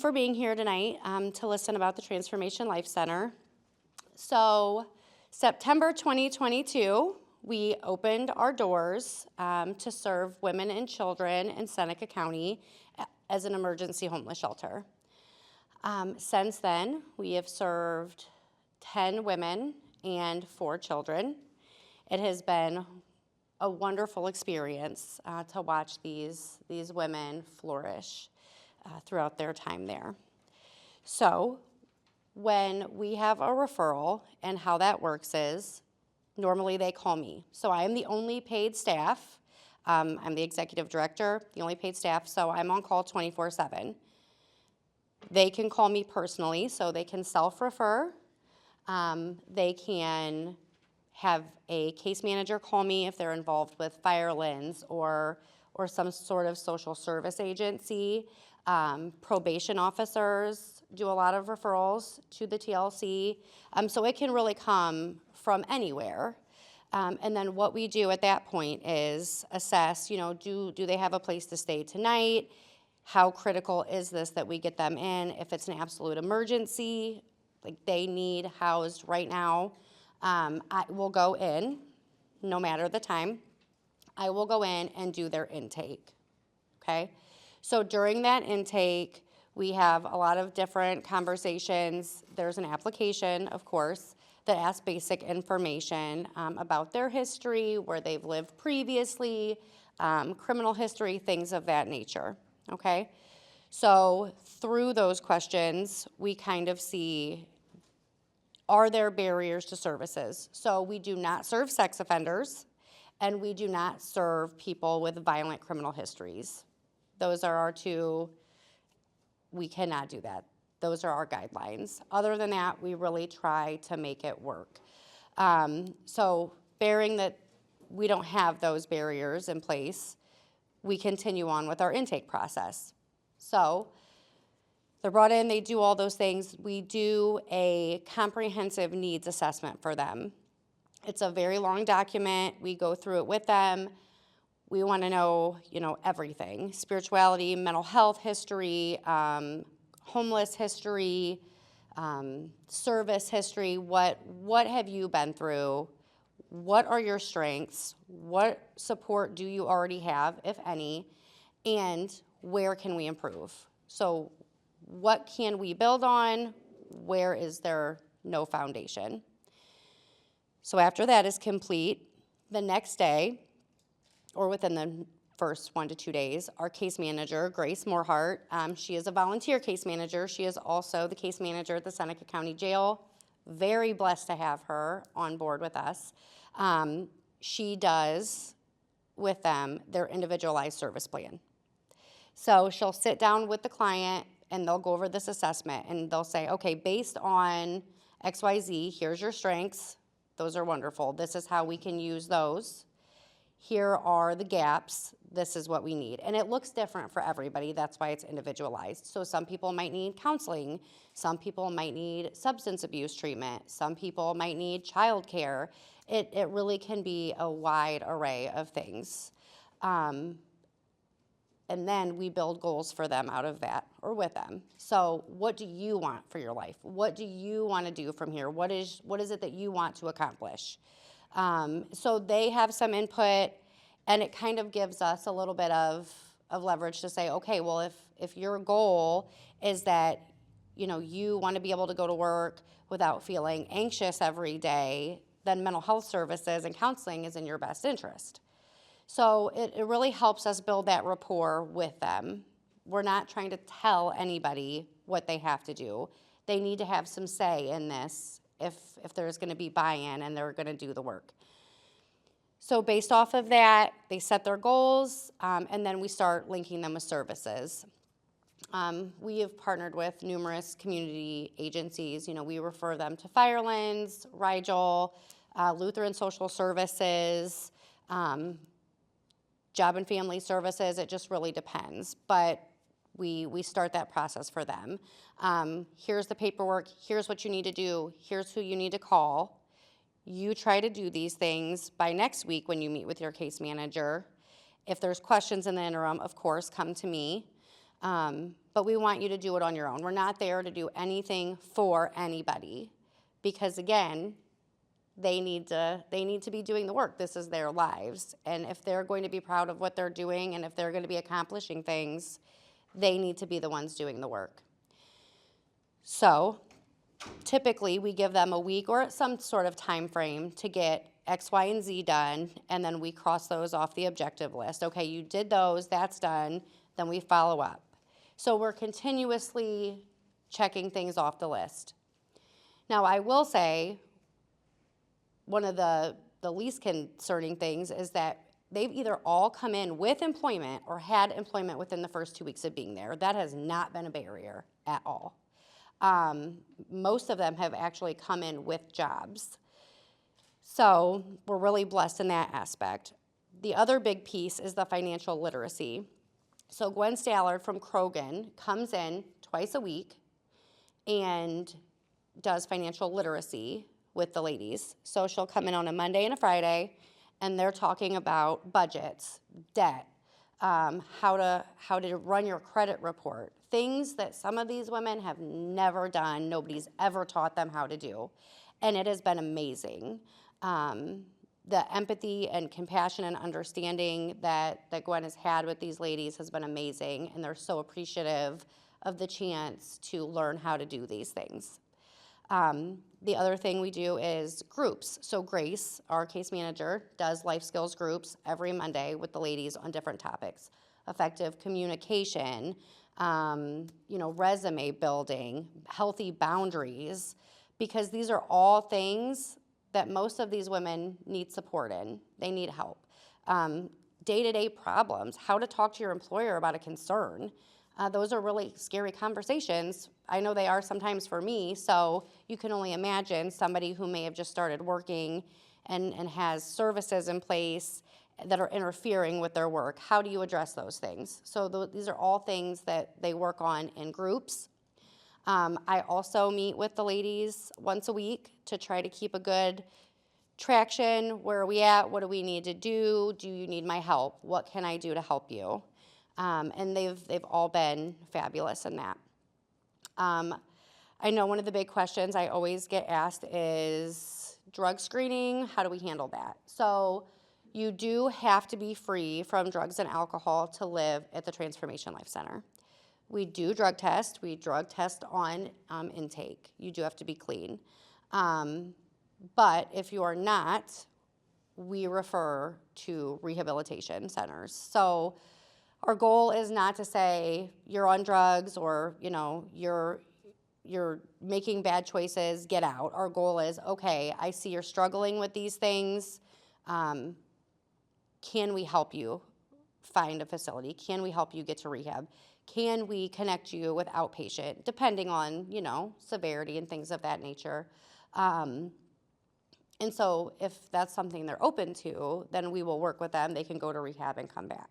for being here tonight to listen about the Transformation Life Center. So September 2022, we opened our doors to serve women and children in Seneca County as an emergency homeless shelter. Since then, we have served 10 women and 4 children. It has been a wonderful experience to watch these women flourish throughout their time there. So when we have a referral, and how that works is, normally they call me. So I am the only paid staff. I'm the executive director, the only paid staff, so I'm on call 24/7. They can call me personally, so they can self-refer. They can have a case manager call me if they're involved with Firelands or some sort of social service agency. Probation officers do a lot of referrals to the TLC, so it can really come from anywhere. And then what we do at that point is assess, do they have a place to stay tonight? How critical is this that we get them in? If it's an absolute emergency, like they need housed right now, I will go in, no matter the time. I will go in and do their intake, okay? So during that intake, we have a lot of different conversations. There's an application, of course, that asks basic information about their history, where they've lived previously, criminal history, things of that nature, okay? So through those questions, we kind of see, are there barriers to services? So we do not serve sex offenders, and we do not serve people with violent criminal histories. Those are our two, we cannot do that. Those are our guidelines. Other than that, we really try to make it work. So bearing that we don't have those barriers in place, we continue on with our intake process. So they're brought in, they do all those things. We do a comprehensive needs assessment for them. It's a very long document. We go through it with them. We want to know, everything: spirituality, mental health history, homeless history, service history. What have you been through? What are your strengths? What support do you already have, if any? And where can we improve? So what can we build on? Where is there no foundation? So after that is complete, the next day, or within the first 1 to 2 days, our case manager, Grace Moorhart, she is a volunteer case manager. She is also the case manager at the Seneca County Jail. Very blessed to have her on board with us. She does with them their individualized service plan. So she'll sit down with the client and they'll go over this assessment and they'll say, okay, based on XYZ, here's your strengths. Those are wonderful. This is how we can use those. Here are the gaps. This is what we need. And it looks different for everybody. That's why it's individualized. So some people might need counseling. Some people might need substance abuse treatment. Some people might need childcare. It really can be a wide array of things. And then we build goals for them out of that, or with them. So what do you want for your life? What do you want to do from here? What is it that you want to accomplish? So they have some input, and it kind of gives us a little bit of leverage to say, okay, well, if your goal is that, you want to be able to go to work without feeling anxious every day, then mental health services and counseling is in your best interest. So it really helps us build that rapport with them. We're not trying to tell anybody what they have to do. They need to have some say in this if there's going to be buy-in and they're going to do the work. So based off of that, they set their goals, and then we start linking them with services. We have partnered with numerous community agencies. We refer them to Firelands, Rigel, Lutheran Social Services, Job and Family Services. It just really depends, but we start that process for them. Here's the paperwork, here's what you need to do, here's who you need to call. You try to do these things by next week when you meet with your case manager. If there's questions in the interim, of course, come to me. but we want you to do it on your own. We're not there to do anything for anybody because, again, they need to be doing the work. This is their lives. And if they're going to be proud of what they're doing and if they're going to be accomplishing things, they need to be the ones doing the work. So typically we give them a week or some sort of time frame to get X, Y, and Z done, and then we cross those off the objective list. Okay, you did those, that's done, then we follow up. So we're continuously checking things off the list. Now, I will say, one of the least concerning things is that they've either all come in with employment or had employment within the first 2 weeks of being there. That has not been a barrier at all. Most of them have actually come in with jobs. So we're really blessed in that aspect. The other big piece is the financial literacy. So Gwen Stallard from Krogan comes in twice a week and does financial literacy with the ladies. So she'll come in on a Monday and a Friday, and they're talking about budgets, debt, how to run your credit report, things that some of these women have never done, nobody's ever taught them how to do, and it has been amazing. The empathy and compassion and understanding that Gwen has had with these ladies has been amazing, and they're so appreciative of the chance to learn how to do these things. The other thing we do is groups. So Grace, our case manager, does life skills groups every Monday with the ladies on different topics. Effective communication, resume building, healthy boundaries, because these are all things that most of these women need support in. They need help. Day-to-day problems, how to talk to your employer about a concern. Those are really scary conversations. I know they are sometimes for me, so you can only imagine somebody who may have just started working and has services in place that are interfering with their work. How do you address those things? So these are all things that they work on in groups. I also meet with the ladies once a week to try to keep a good traction. Where are we at? What do we need to do? Do you need my help? What can I do to help you? And they've all been fabulous in that. I know one of the big questions I always get asked is drug screening. How do we handle that? So you do have to be free from drugs and alcohol to live at the Transformation Life Center. We do drug test. We drug test on intake. You do have to be clean. But if you are not, we refer to rehabilitation centers. So our goal is not to say you're on drugs or you're making bad choices, get out. Our goal is, okay, I see you're struggling with these things. Can we help you find a facility? Can we help you get to rehab? Can we connect you with outpatient, depending on, severity and things of that nature? And so if that's something they're open to, then we will work with them. They can go to rehab and come back.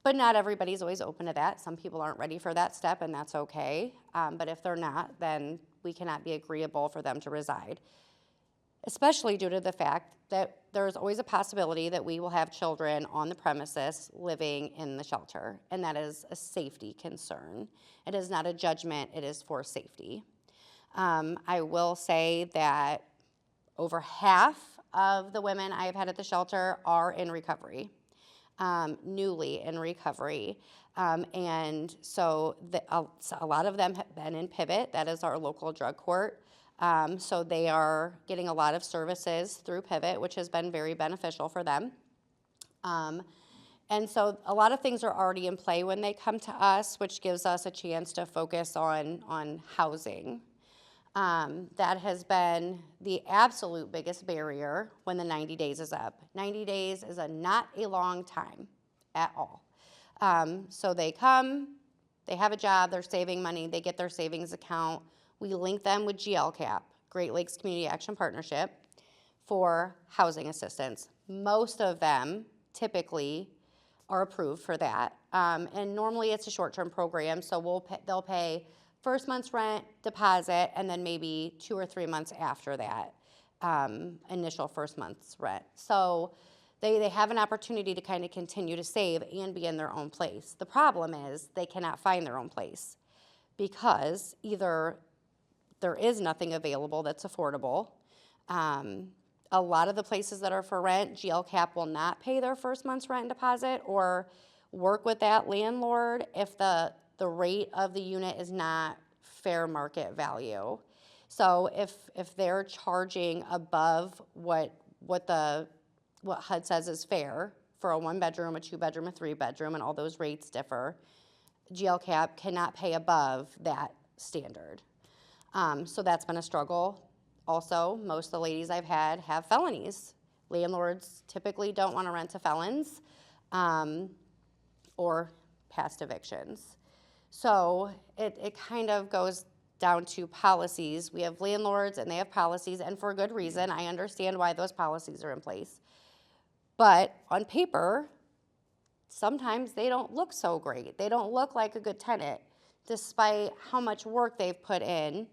But not everybody's always open to that. Some people aren't ready for that step, and that's okay. But if they're not, then we cannot be agreeable for them to reside, especially due to the fact that there's always a possibility that we will have children on the premises living in the shelter, and that is a safety concern. It is not a judgment, it is for safety. I will say that over half of the women I've had at the shelter are in recovery, newly in recovery. And so a lot of them have been in Pivot, that is our local drug court. So they are getting a lot of services through Pivot, which has been very beneficial for them. And so a lot of things are already in play when they come to us, which gives us a chance to focus on housing. That has been the absolute biggest barrier when the 90 days is up. 90 days is not a long time at all. So they come, they have a job, they're saving money, they get their savings account. We link them with GLCAP, Great Lakes Community Action Partnership, for housing assistance. Most of them typically are approved for that. And normally it's a short-term program, so they'll pay first month's rent, deposit, and then maybe 2 or 3 months after that, initial first month's rent. So They have an opportunity to kind of continue to save and be in their own place. The problem is they cannot find their own place because either there is nothing available that's affordable. A lot of the places that are for rent, GLCAP will not pay their first month's rent and deposit or work with that landlord if the rate of the unit is not fair market value. So if they're charging above what HUD says is fair for a 1-bedroom, a 2-bedroom, a 3-bedroom, and all those rates differ, GLCAP cannot pay above that standard. So that's been a struggle. Also, most of the ladies I've had have felonies. Landlords typically don't want to rent to felons or past evictions. So it kind of goes down to policies. We have landlords and they have policies, and for good reason. I understand why those policies are in place. But on paper, sometimes they don't look so great. They don't look like a good tenant, despite how much work they've put in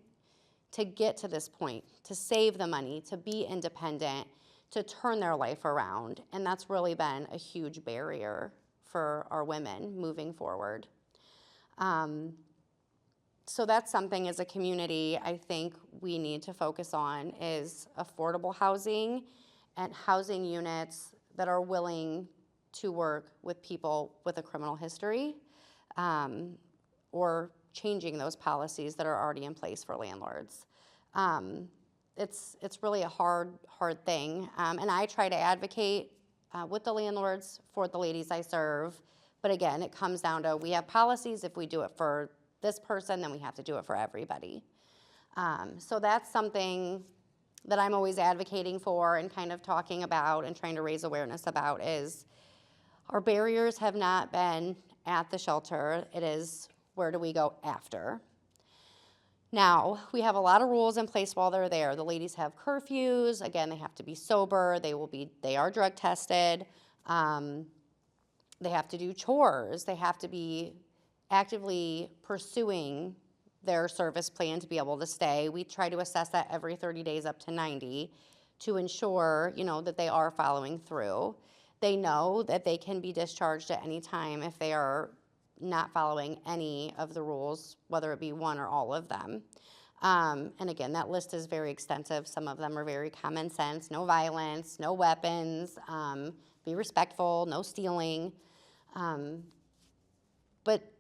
to get to this point, to save the money, to be independent, to turn their life around. And that's really been a huge barrier for our women moving forward. So that's something as a community I think we need to focus on is affordable housing and housing units that are willing to work with people with a criminal history, or changing those policies that are already in place for landlords. It's really a hard thing, and I try to advocate with the landlords for the ladies I serve, but again, it comes down to we have policies. If we do it for this person, then we have to do it for everybody. So that's something that I'm always advocating for and kind of talking about and trying to raise awareness about is our barriers have not been at the shelter. It is where do we go after? Now, we have a lot of rules in place while they're there. The ladies have curfews. Again, they have to be sober. They are drug tested. They have to do chores. They have to be actively pursuing their service plan to be able to stay. We try to assess that every 30 days up to 90 to ensure, that they are following through. They know that they can be discharged at any time if they are not following any of the rules, whether it be one or all of them. And again, that list is very extensive. Some of them are very common sense: no violence, no weapons, be respectful, no stealing. But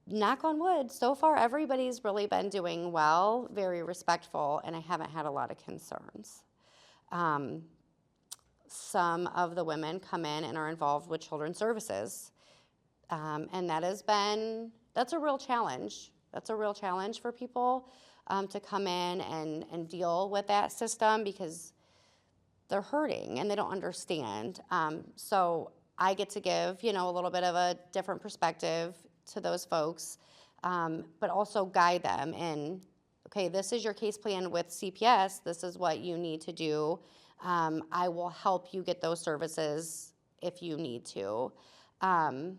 knock on wood, so far everybody's really been doing well, very respectful, and I haven't had a lot of concerns. Some of the women come in and are involved with children's services, and that's a real challenge. That's a real challenge for people to come in and deal with that system because they're hurting and they don't understand. So I get to give, a little bit of a different perspective to those folks, but also guide them in, okay, this is your case plan with CPS. This is what you need to do. I will help you get those services if you need to. And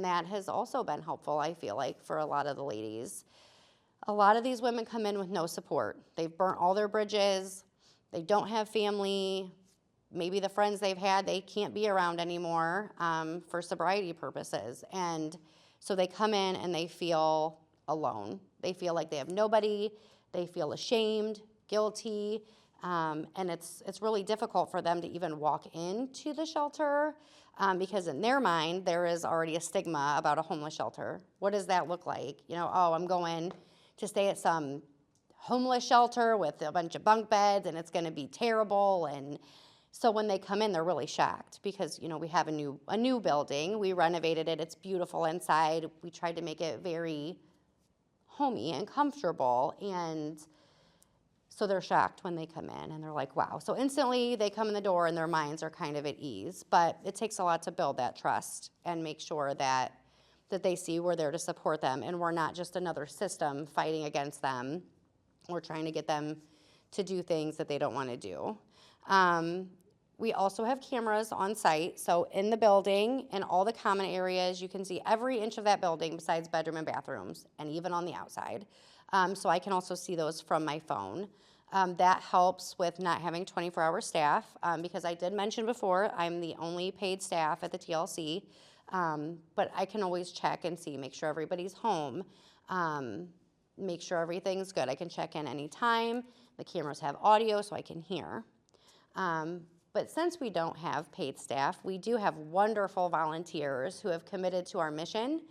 that has also been helpful, I feel like, for a lot of the ladies. A lot of these women come in with no support. They've burnt all their bridges. They don't have family. Maybe the friends they've had, they can't be around anymore for sobriety purposes. And so they come in and they feel alone. They feel like they have nobody. They feel ashamed, guilty, and it's really difficult for them to even walk into the shelter because in their mind, there is already a stigma about a homeless shelter. What does that look like? I'm going to stay at some homeless shelter with a bunch of bunk beds and it's going to be terrible. And so when they come in, they're really shocked because, we have a new building. We renovated it. It's beautiful inside. We tried to make it very homey and comfortable. And so they're shocked when they come in and they're like, wow. So instantly they come in the door and their minds are kind of at ease. But it takes a lot to build that trust and make sure that they see we're there to support them and we're not just another system fighting against them or trying to get them to do things that they don't want to do. We also have cameras on site. So in the building and all the common areas, you can see every inch of that building besides bedroom and bathrooms and even on the outside. So I can also see those from my phone. That helps with not having 24-hour staff, because I did mention before, I'm the only paid staff at the TLC, but I can always check and see, make sure everybody's home, make sure everything's good. I can check in anytime. The cameras have audio so I can hear. But since we don't have paid staff, we do have wonderful volunteers who have committed to our mission.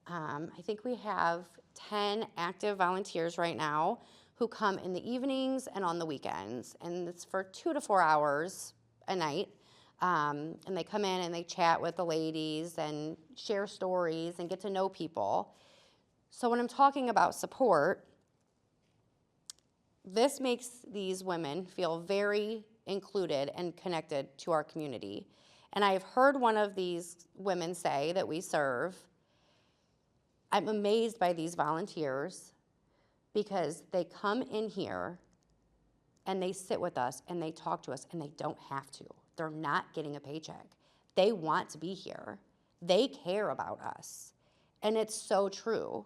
I think we have 10 active volunteers right now who come in the evenings and on the weekends, and it's for 2 to 4 hours a night. And they come in and they chat with the ladies and share stories and get to know people. So when I'm talking about support, this makes these women feel very included and connected to our community. And I've heard one of these women say that we serve, I'm amazed by these volunteers because they come in here and they sit with us and they talk to us and they don't have to. They're not getting a paycheck. They want to be here. They care about us. And it's so true.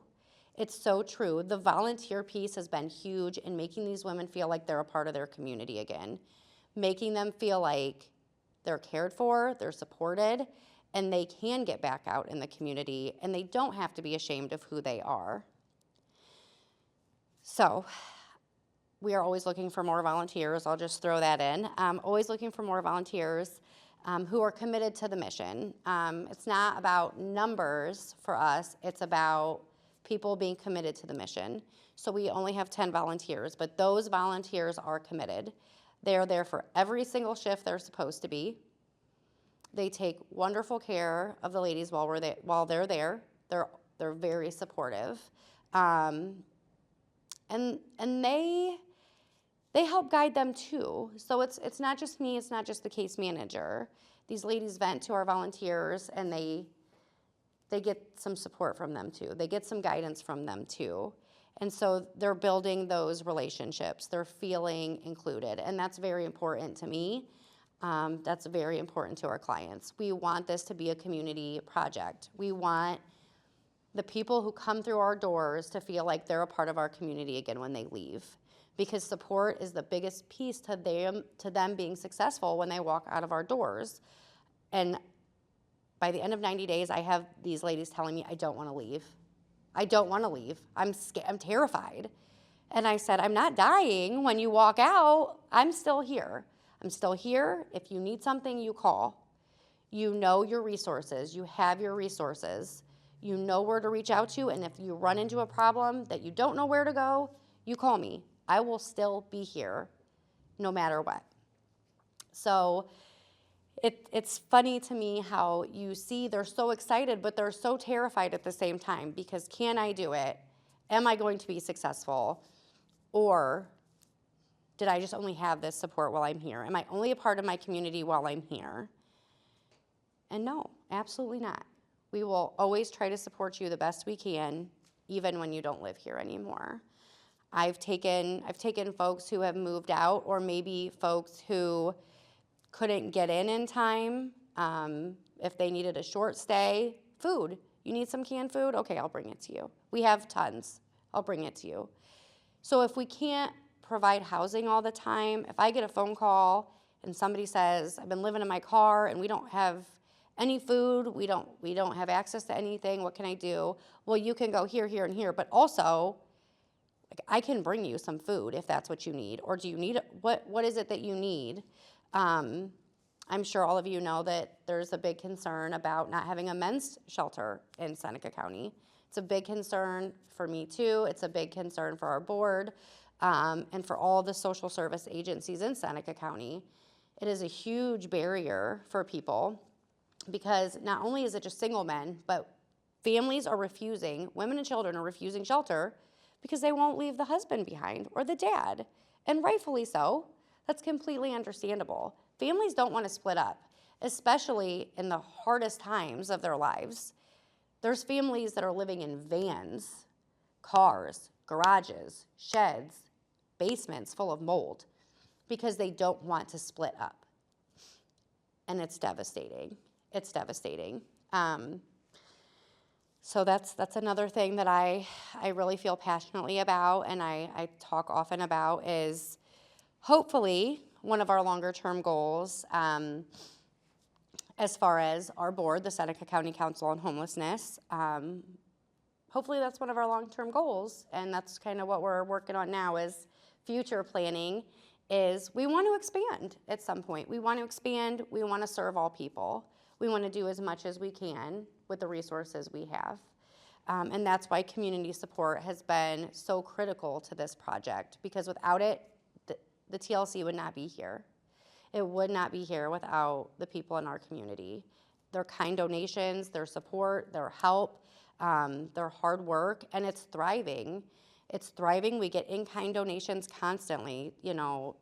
It's so true. The volunteer piece has been huge in making these women feel like they're a part of their community again, making them feel like they're cared for, they're supported, and they can get back out in the community, and they don't have to be ashamed of who they are. So we are always looking for more volunteers. I'll just throw that in. Always looking for more volunteers who are committed to the mission. It's not about numbers for us. It's about people being committed to the mission. So we only have 10 volunteers, but those volunteers are committed. They are there for every single shift they're supposed to be. They take wonderful care of the ladies while they're there. They're very supportive. And they help guide them too. So it's not just me, it's not just the case manager. These ladies vent to our volunteers and they get some support from them too. They get some guidance from them too. And so they're building those relationships. They're feeling included. And that's very important to me. That's very important to our clients. We want this to be a community project. We want the people who come through our doors to feel like they're a part of our community again when they leave. Because support is the biggest piece to them being successful when they walk out of our doors. And by the end of 90 days, I have these ladies telling me, I don't want to leave. I don't want to leave. I'm terrified. And I said, I'm not dying when you walk out. I'm still here. I'm still here. If you need something, you call. You know your resources. You have your resources. You know where to reach out to. And if you run into a problem that you don't know where to go, you call me. I will still be here no matter what. So it's funny to me how you see they're so excited, but they're so terrified at the same time because can I do it? Am I going to be successful? Or did I just only have this support while I'm here? Am I only a part of my community while I'm here? And no, absolutely not. We will always try to support you the best we can, even when you don't live here anymore. I've taken folks who have moved out, or maybe folks who couldn't get in time. If they needed a short stay, food. You need some canned food? Okay, I'll bring it to you. We have tons. I'll bring it to you. So if we can't provide housing all the time, if I get a phone call and somebody says, I've been living in my car and we don't have any food, we don't have access to anything, what can I do? Well, you can go here, here, and here, but also, I can bring you some food if that's what you need. Or do you need, what is it that you need? I'm sure all of you know that there's a big concern about not having a men's shelter in Seneca County. It's a big concern for me too. It's a big concern for our board and for all the social service agencies in Seneca County. It is a huge barrier for people because not only is it just single men, but families are refusing, women and children are refusing shelter because they won't leave the husband behind or the dad, and rightfully so. That's completely understandable. Families don't want to split up, especially in the hardest times of their lives. There's families that are living in vans, cars, garages, sheds, basements full of mold because they don't want to split up. And it's devastating. It's devastating. So that's another thing that I really feel passionately about and I talk often about is hopefully, one of our longer-term goals, as far as our board, the Seneca County Council on Homelessness, hopefully that's one of our long-term goals, and that's kind of what we're working on now is future planning, is we want to expand at some point. We want to expand, we want to serve all people. We want to do as much as we can with the resources we have. And that's why community support has been so critical to this project, because without it, the TLC would not be here. It would not be here without the people in our community. Their kind donations, their support, their help, their hard work, and it's thriving. It's thriving. We get in-kind donations constantly, you know,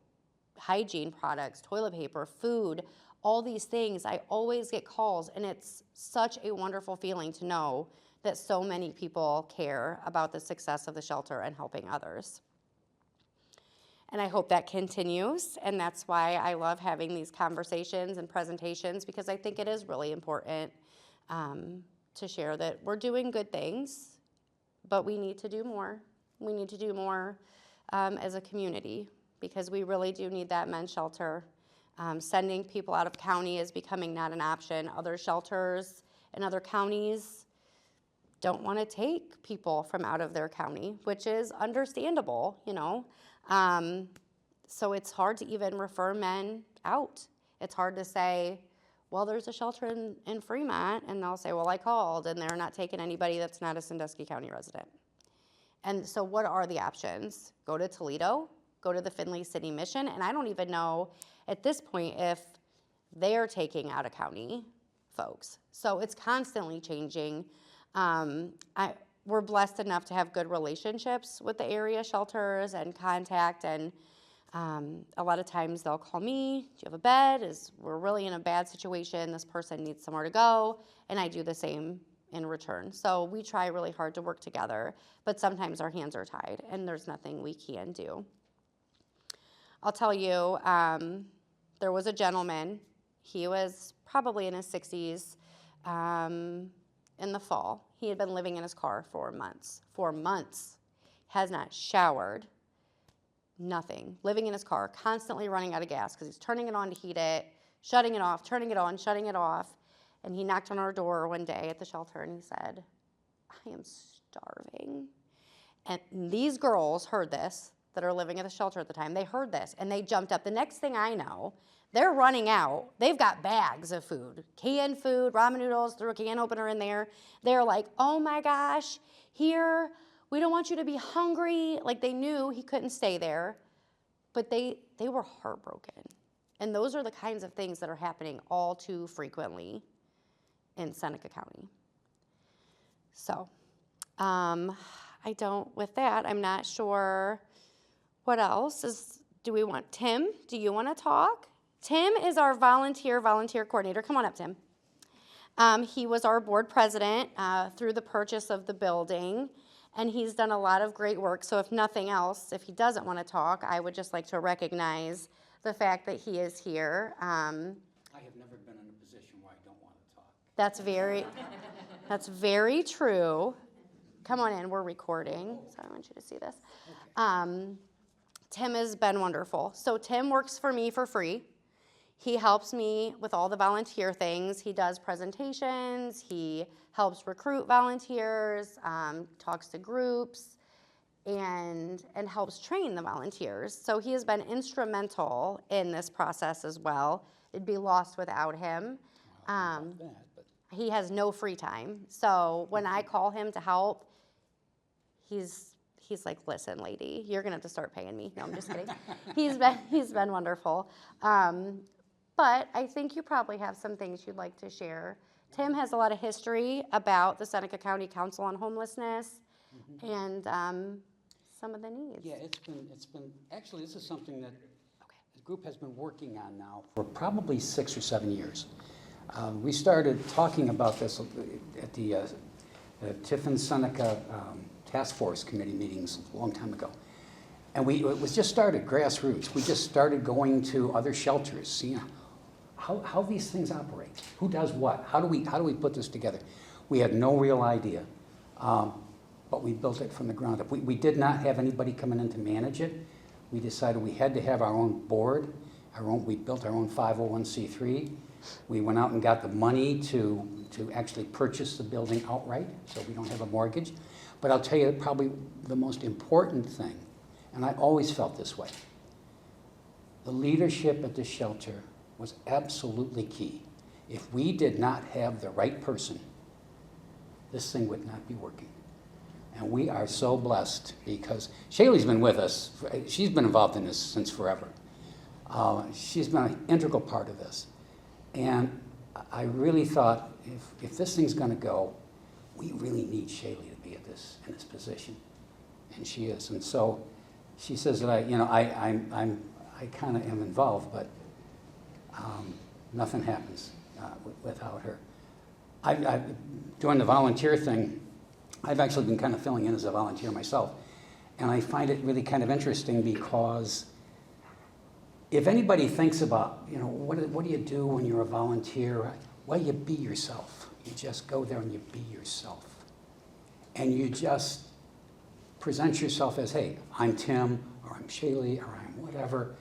hygiene products, toilet paper, food, all these things. I always get calls, and it's such a wonderful feeling to know that so many people care about the success of the shelter and helping others. And I hope that continues, and that's why I love having these conversations and presentations, because I think it is really important to share that we're doing good things, but we need to do more. We need to do more as a community, because we really do need that men's shelter. Sending people out of county is becoming not an option. Other shelters in other counties don't want to take people from out of their county, which is understandable, you know. So it's hard to even refer men out. It's hard to say, well, there's a shelter in Fremont, and they'll say, well, I called, and they're not taking anybody that's not a Sandusky County resident. And so what are the options? Go to Toledo, go to the Findlay City Mission, and I don't even know at this point if they're taking out of county folks. So it's constantly changing. We're blessed enough to have good relationships with the area shelters and contact, and a lot of times they'll call me, do you have a bed? We're really in a bad situation, this person needs somewhere to go, and I do the same in return. So we try really hard to work together, but sometimes our hands are tied and there's nothing we can do. I'll tell you, there was a gentleman, he was probably in his 60s, in the fall. He had been living in his car for months, has not showered, nothing, living in his car, constantly running out of gas because he's turning it on to heat it, shutting it off, turning it on, shutting it off. And he knocked on our door one day at the shelter and he said, I am starving. And these girls heard this, that are living at the shelter at the time. They heard this and they jumped up. The next thing I know, they're running out. They've got bags of food, canned food, ramen noodles, threw a can opener in there. They're like, oh my gosh, here, we don't want you to be hungry. Like, they knew he couldn't stay there, but they were heartbroken. And those are the kinds of things that are happening all too frequently in Seneca County. So, with that, I'm not sure what else do we want? Tim, do you want to talk? Tim is our volunteer coordinator. Come on up, Tim. He was our board president through the purchase of the building, and he's done a lot of great work. So if nothing else, if he doesn't want to talk, I would just like to recognize the fact that he is here. I have never been in a position where I don't want to talk. That's very true. Come on in, we're recording, so I want you to see this. Okay. Tim has been wonderful. So Tim works for me for free. He helps me with all the volunteer things. He does presentations, he helps recruit volunteers, talks to groups, and helps train the volunteers. So he has been instrumental in this process as well. It'd be lost without him. He has no free time. So when I call him to help, he's like, listen, lady, you're gonna have to start paying me. No, I'm just kidding. He's been wonderful. But I think you probably have some things you'd like to share. Tim has a lot of history about the Seneca County Council on Homelessness and some of the needs. Yeah, it's been, actually this is something that the group has been working on now for probably 6 or 7 years. We started talking about this at the Tiffin Seneca Task Force Committee meetings a long time ago. And it was just started, grassroots. We just started going to other shelters, seeing how these things operate. Who does what? How do we put this together? We had no real idea, but we built it from the ground up. We did not have anybody coming in to manage it. We decided we had to have our own board, we built our own 501c3. We went out and got the money to actually purchase the building outright, so we don't have a mortgage. But I'll tell you probably the most important thing, and I always felt this way, the leadership at the shelter was absolutely key. If we did not have the right person, this thing would not be working. And we are so blessed because Chalie's been with us. She's been involved in this since forever. She's been an integral part of this. And I really thought, if this thing's going to go, we really need Challie to be in this position. And she is. And so she says that I kind of am involved, but nothing happens without her. Doing the volunteer thing, I've actually been kind of filling in as a volunteer myself. And I find it really kind of interesting because if anybody thinks about, what do you do when you're a volunteer? Well, you be yourself. You just go there and you be yourself. And you just present yourself as, hey, I'm Tim, or I'm Challie, or I'm whatever,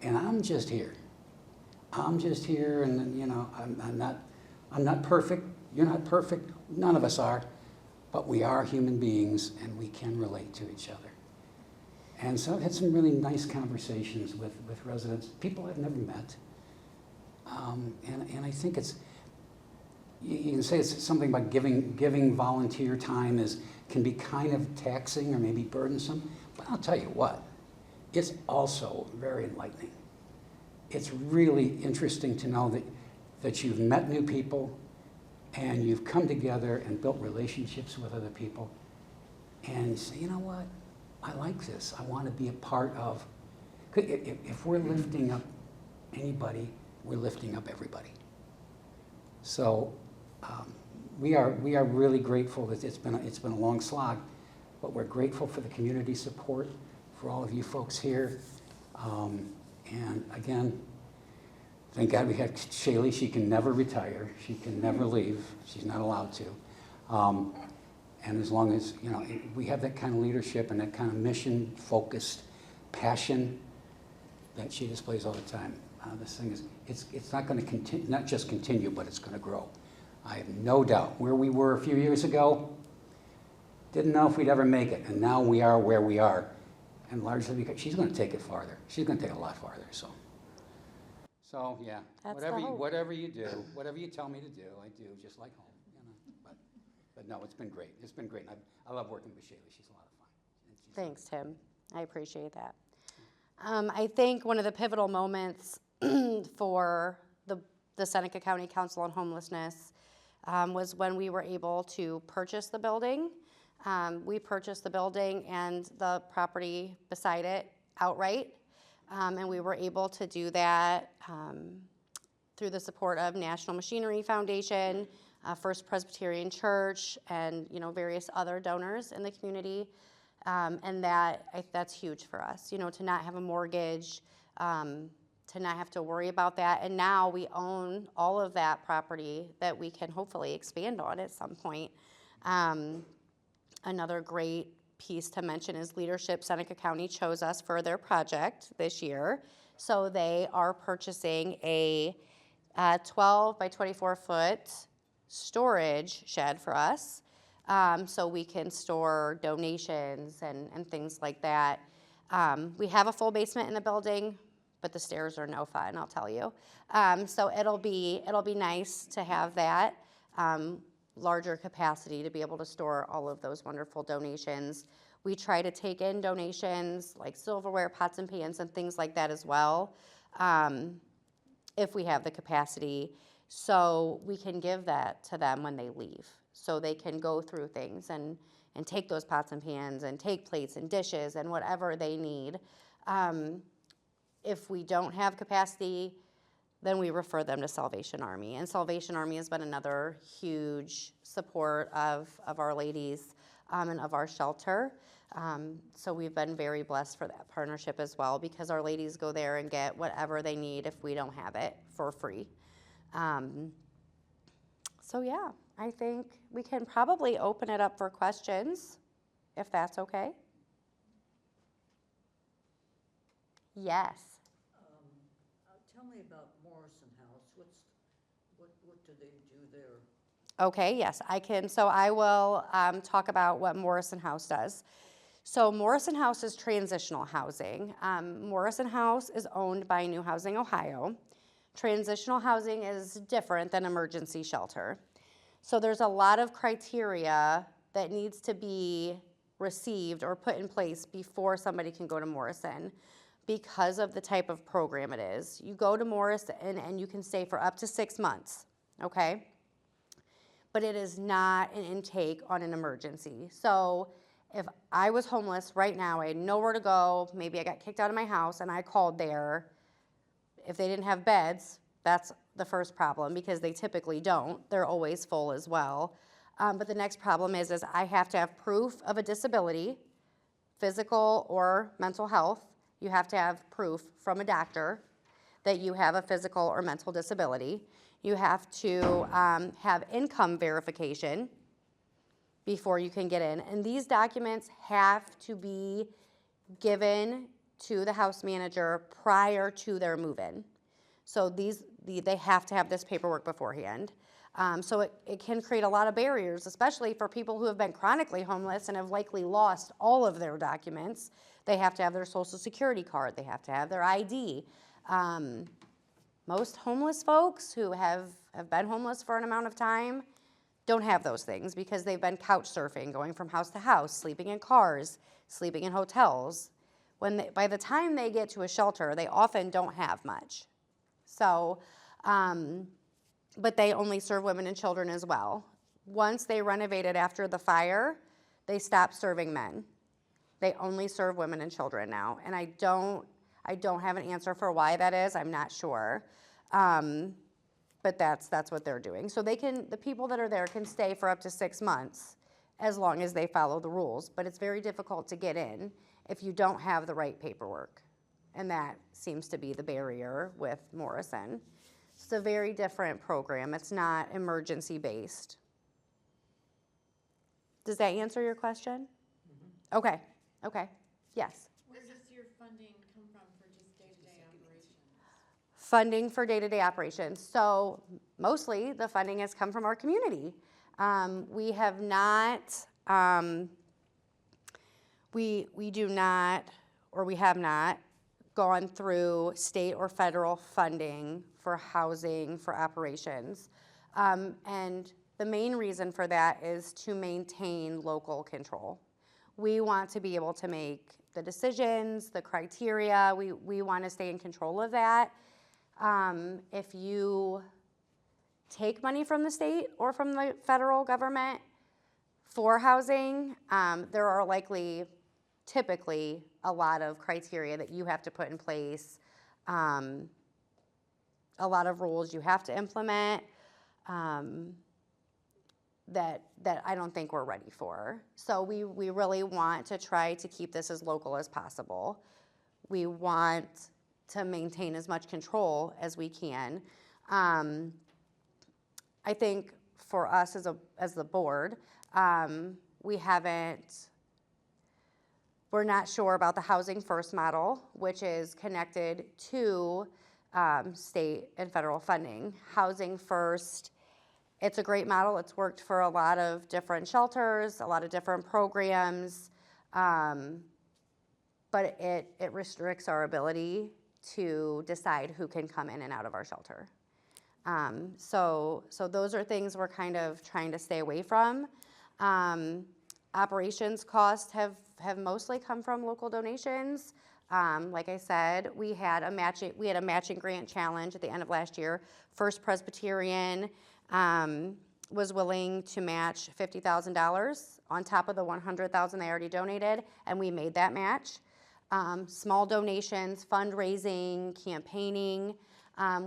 and I'm just here. I'm just here, and I'm not perfect. You're not perfect. None of us are. But we are human beings, and we can relate to each other. And so I've had some really nice conversations with residents, people I've never met. And I think you can say it's something about giving volunteer time can be kind of taxing or maybe burdensome. But I'll tell you what, it's also very enlightening. It's really interesting to know that you've met new people, and you've come together and built relationships with other people, and you say, you know what, I like this. I want to be a part of, if we're lifting up anybody, we're lifting up everybody. So we are really grateful that it's been a long slog, but we're grateful for the community support, for all of you folks here. And again, thank God we have Challie. She can never retire. She can never leave. She's not allowed to. And as long as, we have that kind of leadership and that kind of mission-focused passion that she displays all the time. This thing it's not going to continue, not just continue, but it's going to grow. I have no doubt. Where we were a few years ago, didn't know if we'd ever make it. And now we are where we are. And largely because she's going to take it farther. She's going to take it a lot farther, So yeah, whatever you do, whatever you tell me to do, I do, just like home. But no, it's been great. It's been great. I love working with Challie. She's a lot of fun. Thanks, Tim. I appreciate that. I think one of the pivotal moments for the Seneca County Council on Homelessness was when we were able to purchase the building. We purchased the building and the property beside it outright. And we were able to do that through the support of National Machinery Foundation, First Presbyterian Church, and various other donors in the community. And that's huge for us, to not have a mortgage, to not have to worry about that. And now we own all of that property that we can hopefully expand on at some point. Another great piece to mention is leadership. Seneca County chose us for their project this year. So they are purchasing a 12 by 24 foot storage shed for us. So we can store donations and things like that. We have a full basement in the building, but the stairs are no fun, I'll tell you. So it'll be nice to have that larger capacity to be able to store all of those wonderful donations. We try to take in donations like silverware, pots and pans, and things like that as well, if we have the capacity, so we can give that to them when they leave. So they can go through things and take those pots and pans and take plates and dishes and whatever they need. If we don't have capacity, then we refer them to Salvation Army. And Salvation Army has been another huge support of Our Ladies and of our shelter. So we've been very blessed for that partnership as well, because Our Ladies go there and get whatever they need if we don't have it for free. So yeah, I think we can probably open it up for questions, if that's okay. Yes. Tell me about Morrison House. What do they do there? Okay, yes, I can. So I will talk about what Morrison House does. So Morrison House is transitional housing. Morrison House is owned by New Housing Ohio. Transitional housing is different than emergency shelter. So there's a lot of criteria that needs to be received or put in place before somebody can go to Morrison because of the type of program it is. You go to Morrison and you can stay for up to 6 months, okay? But it is not an intake on an emergency. So if I was homeless right now, I had nowhere to go, maybe I got kicked out of my house and I called there, if they didn't have beds, that's the first problem because they typically don't. They're always full as well. But the next problem is I have to have proof of a disability, physical or mental health. You have to have proof from a doctor that you have a physical or mental disability. You have to have income verification before you can get in. And these documents have to be given to the house manager prior to their move-in. So they have to have this paperwork beforehand. So it can create a lot of barriers, especially for people who have been chronically homeless and have likely lost all of their documents. They have to have their social security card. They have to have their ID. Most homeless folks who have been homeless for an amount of time don't have those things because they've been couch surfing, going from house to house, sleeping in cars, sleeping in hotels. By the time they get to a shelter, they often don't have much. So, but they only serve women and children as well. Once they renovated after the fire, they stopped serving men. They only serve women and children now. And I don't have an answer for why that is. I'm not sure. But that's what they're doing. So the people that are there can stay for up to 6 months as long as they follow the rules. But it's very difficult to get in if you don't have the right paperwork. And that seems to be the barrier with Morrison. It's a very different program. It's not emergency-based. Does that answer your question? Mm-hmm. Okay, yes. Where does your funding come from for just day-to-day operations? Funding for day-to-day operations. So mostly the funding has come from our community. We have not, we do not, or we have not gone through state or federal funding for housing for operations. And the main reason for that is to maintain local control. We want to be able to make the decisions, the criteria. We want to stay in control of that. If you take money from the state or from the federal government for housing, there are typically a lot of criteria that you have to put in place, a lot of rules you have to implement that I don't think we're ready for. So we really want to try to keep this as local as possible. We want to maintain as much control as we can. I think for us as the board, we're not sure about the Housing First model, which is connected to state and federal funding. Housing First, it's a great model. It's worked for a lot of different shelters, a lot of different programs, but it restricts our ability to decide who can come in and out of our shelter. So those are things we're kind of trying to stay away from. Operations costs have mostly come from local donations. Like I said, we had a matching grant challenge at the end of last year. First Presbyterian was willing to match $50,000 on top of the $100,000 they already donated, and we made that match. Small donations, fundraising, campaigning.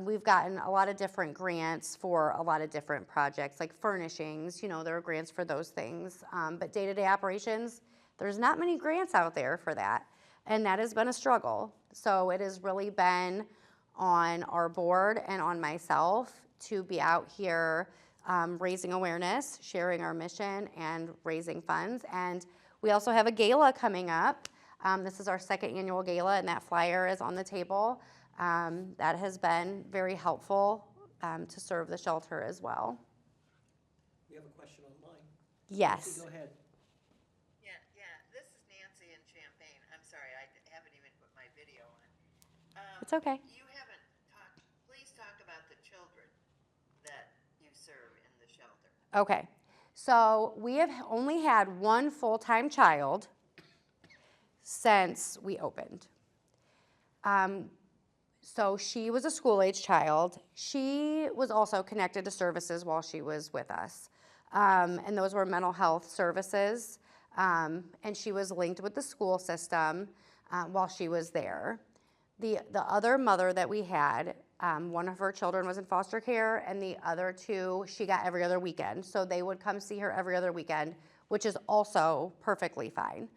We've gotten a lot of different grants for a lot of different projects, like furnishings. There are grants for those things. But day-to-day operations, there's not many grants out there for that, and that has been a struggle. So it has really been on our board and on myself to be out here raising awareness, sharing our mission, and raising funds. And we also have a gala coming up This is our second annual gala, and that flyer is on the table. That has been very helpful to serve the shelter as well. We have a question online. Yes. Nancy, go ahead. Yeah, this is Nancy in Champaign. I'm sorry, I haven't even put my video on. It's okay. You haven't talked, please talk about the children that you serve in the shelter. Okay. So we have only had one full-time child since we opened. So she was a school-age child. She was also connected to services while she was with us. And those were mental health services. And she was linked with the school system while she was there. The other mother that we had, one of her children was in foster care, and the other two, she got every other weekend. So they would come see her every other weekend, which is also perfectly fine.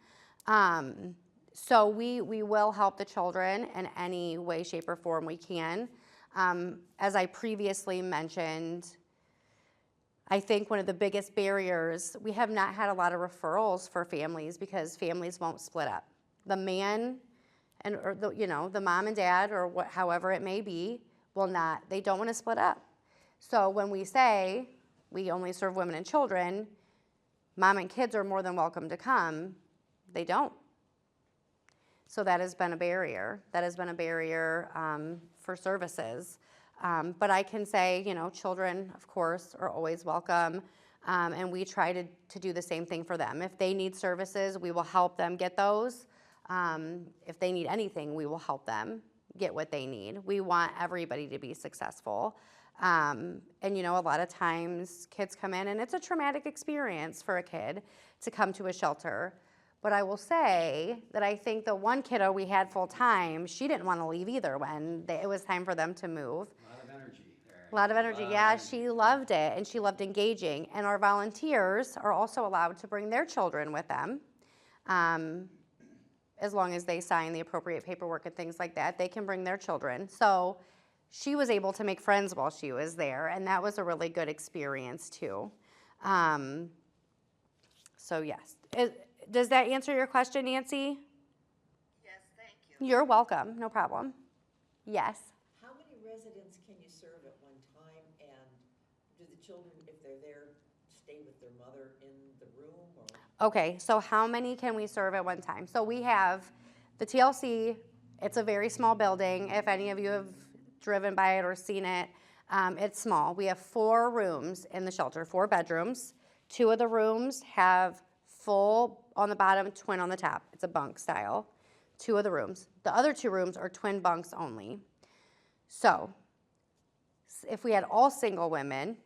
So we will help the children in any way, shape, or form we can. As I previously mentioned, I think one of the biggest barriers, we have not had a lot of referrals for families because families won't split up. The man and or the mom and dad or however it may be they don't want to split up. So when we say we only serve women and children, mom and kids are more than welcome to come, they don't. So that has been a barrier. That has been a barrier for services. But I can say, children, of course, are always welcome, and we try to do the same thing for them. If they need services, we will help them get those. If they need anything, we will help them get what they need. We want everybody to be successful. And, a lot of times kids come in, and it's a traumatic experience for a kid to come to a shelter. But I will say that I think the one kiddo we had full time, she didn't want to leave either when it was time for them to move. A lot of energy there. A lot of energy, yeah. She loved it, and she loved engaging. And our volunteers are also allowed to bring their children with them, as long as they sign the appropriate paperwork and things like that. They can bring their children. So she was able to make friends while she was there, and that was a really good experience too. So yes. Does that answer your question, Nancy? Yes, thank you. You're welcome, no problem. Yes. How many residents can you serve at one time, and do the children, if they're there, stay with their mother in the room, or? Okay, so how many can we serve at one time? So we have the TLC, it's a very small building. If any of you have driven by it or seen it, it's small. We have 4 rooms in the shelter, 4 bedrooms. 2 of the rooms have full on the bottom, twin on the top. It's a bunk style. 2 of the rooms. The other 2 rooms are twin bunks only. So if we had all single women,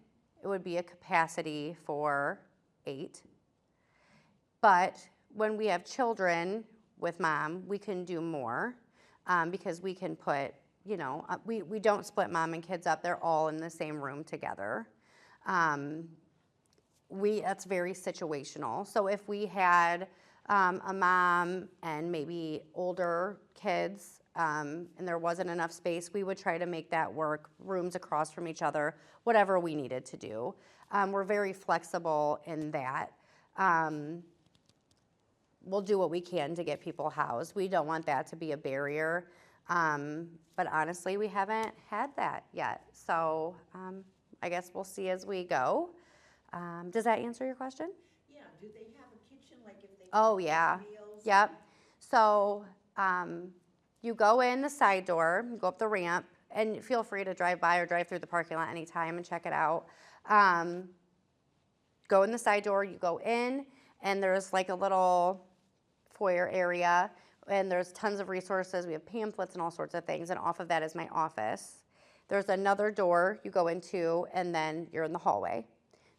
it would be a capacity for 8. But when we have children with mom, we can do more because we can put, we don't split mom and kids up. They're all in the same room together. That's very situational. So if we had a mom and maybe older kids and there wasn't enough space, we would try to make that work, rooms across from each other, whatever we needed to do. We're very flexible in that. We'll do what we can to get people housed. We don't want that to be a barrier. But honestly, we haven't had that yet. So I guess we'll see as we go. Does that answer your question? Yeah, do they have a kitchen, like if they? Oh, make yeah. meals? Yep. So you go in the side door, you go up the ramp, and feel free to drive by or drive through the parking lot anytime and check it out. Go in the side door, you go in, and there's like a little foyer area, and there's tons of resources. We have pamphlets and all sorts of things, and off of that is my office. There's another door you go into, and then you're in the hallway.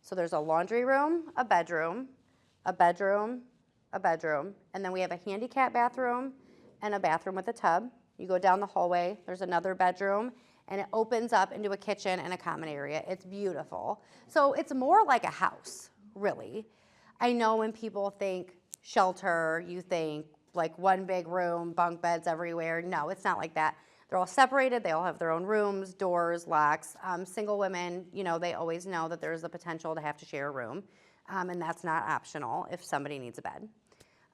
So there's a laundry room, a bedroom, a bedroom, a bedroom, and then we have a handicap bathroom and a bathroom with a tub. You go down the hallway, there's another bedroom, and it opens up into a kitchen and a common area. It's beautiful. So it's more like a house, really. I know when people think shelter, you think like one big room, bunk beds everywhere. No, it's not like that. They're all separated. They all have their own rooms, doors, locks. Single women, they always know that there's the potential to have to share a room, and that's not optional if somebody needs a bed.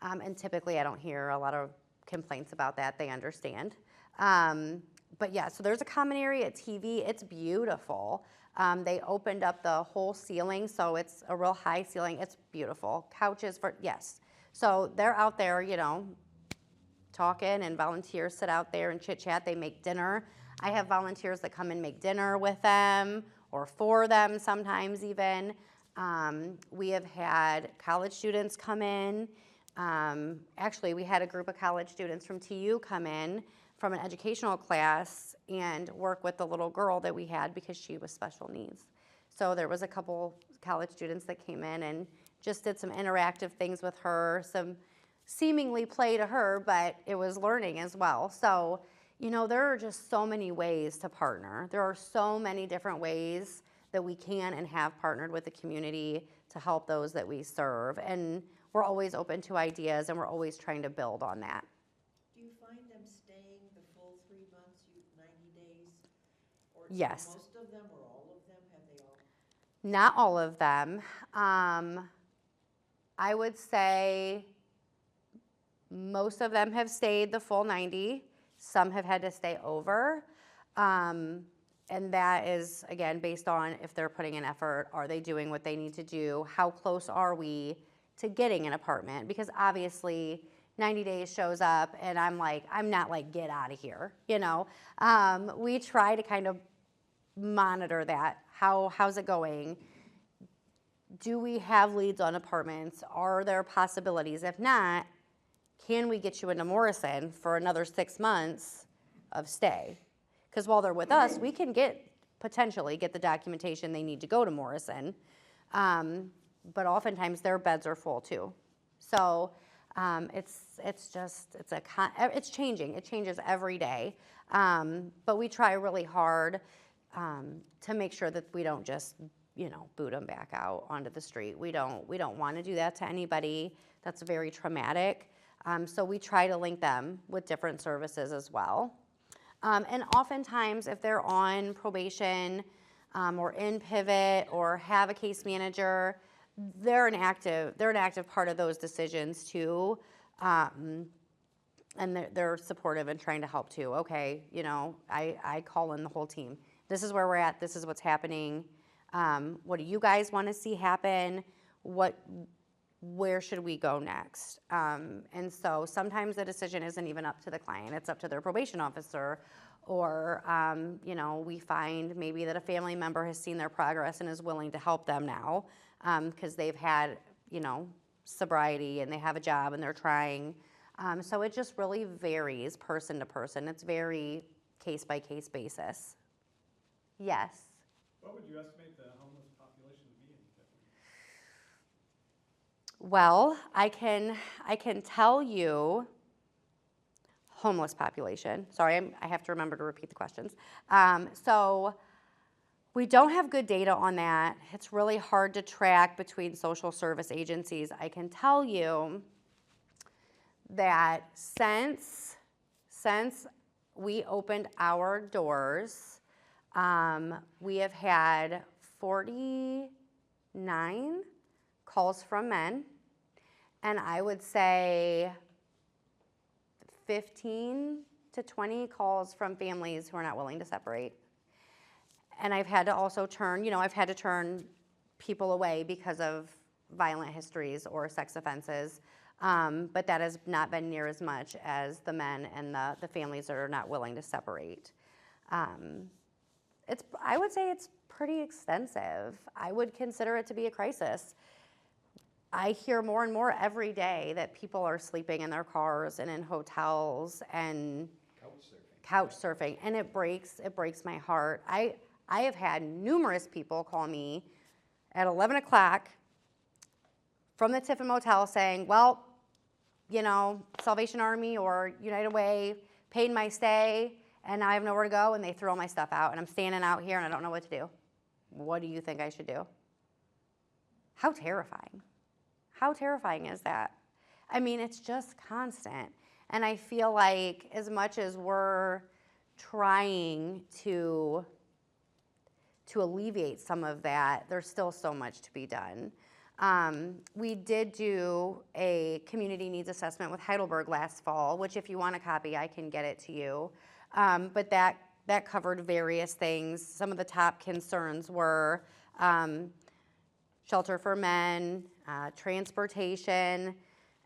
And typically I don't hear a lot of complaints about that. They understand. But yeah, so there's a common area, a TV. It's beautiful. They opened up the whole ceiling, so it's a real high ceiling. It's beautiful. Couches for, yes. So they're out there, you know, talking, and volunteers sit out there and chit chat. They make dinner. I have volunteers that come and make dinner with them or for them sometimes even. We have had college students come in. Actually, we had a group of college students from TU come in from an educational class and work with the little girl that we had because she was special needs. So there was a couple college students that came in and just did some interactive things with her, some seemingly play to her, but it was learning as well. So, you know, there are just so many ways to partner. There are so many different ways that we can and have partnered with the community to help those that we serve. And we're always open to ideas, and we're always trying to build on that. Do you find them staying the full 3 months, 90 days? Or Yes. most of them or all of them, have they all? Not all of them. I would say most of them have stayed the full 90. Some have had to stay over. And that is, again, based on if they're putting in effort, are they doing what they need to do, how close are we to getting an apartment? Because obviously 90 days shows up and I'm not like, get out of here, you know? We try to kind of monitor that. How's it going? Do we have leads on apartments? Are there possibilities? If not, can we get you into Morrison for another 6 months of stay? Because while they're with us, we can potentially get the documentation they need to go to Morrison. But oftentimes their beds are full too. So it's changing. It changes every day. But we try really hard to make sure that we don't just, you know, boot them back out onto the street. We don't want to do that to anybody. That's very traumatic. So we try to link them with different services as well. And oftentimes, if they're on probation or in pivot or have a case manager, they're an active part of those decisions too. And they're supportive and trying to help too. Okay, you know, I call in the whole team. This is where we're at. This is what's happening. What do you guys want to see happen? Where should we go next? And so sometimes the decision isn't even up to the client. It's up to their probation officer. Or, you know, we find maybe that a family member has seen their progress and is willing to help them now because they've had, you know, sobriety and they have a job and they're trying. So it just really varies person to person. It's very case-by-case basis. Yes? What would you estimate the homeless population to be in Tiffin? Well, I can tell you homeless population. Sorry, I have to remember to repeat the questions. So we don't have good data on that. It's really hard to track between social service agencies. I can tell you that since we opened our doors, we have had 49 calls from men, and I would say 15 to 20 calls from families who are not willing to separate. And I've had to also turn people away because of violent histories or sex offenses. But that has not been near as much as the men and the families that are not willing to separate. I would say it's pretty extensive. I would consider it to be a crisis. I hear more and more every day that people are sleeping in their cars and in hotels and couch surfing, and it breaks my heart. I have had numerous people call me at 11 o'clock from the Tiffin Motel saying, well, you know, Salvation Army or United Way paid my stay and I have nowhere to go, and they threw all my stuff out and I'm standing out here and I don't know what to do. What do you think I should do? How terrifying. How terrifying is that? I mean, it's just constant. And I feel like as much as we're trying to alleviate some of that, there's still so much to be done. We did do a community needs assessment with Heidelberg last fall, which if you want a copy, I can get it to you. But that covered various things. Some of the top concerns were shelter for men, transportation,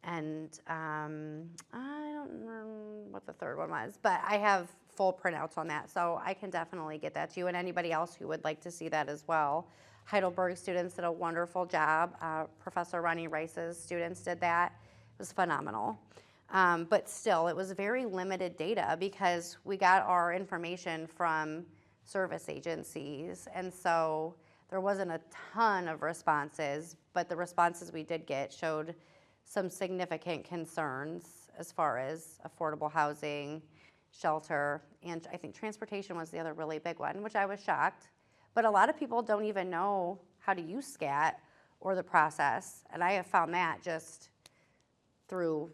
and I don't remember what the third one was, but I have full printouts on that, so I can definitely get that to you, and anybody else who would like to see that as well. Heidelberg students did a wonderful job. Professor Ronnie Rice's students did that. It was phenomenal. But still, it was very limited data because we got our information from service agencies, and so there wasn't a ton of responses, but the responses we did get showed some significant concerns as far as affordable housing, shelter, and I think transportation was the other really big one, which I was shocked. But a lot of people don't even know how to use SCAT or the process, and I have found that just through,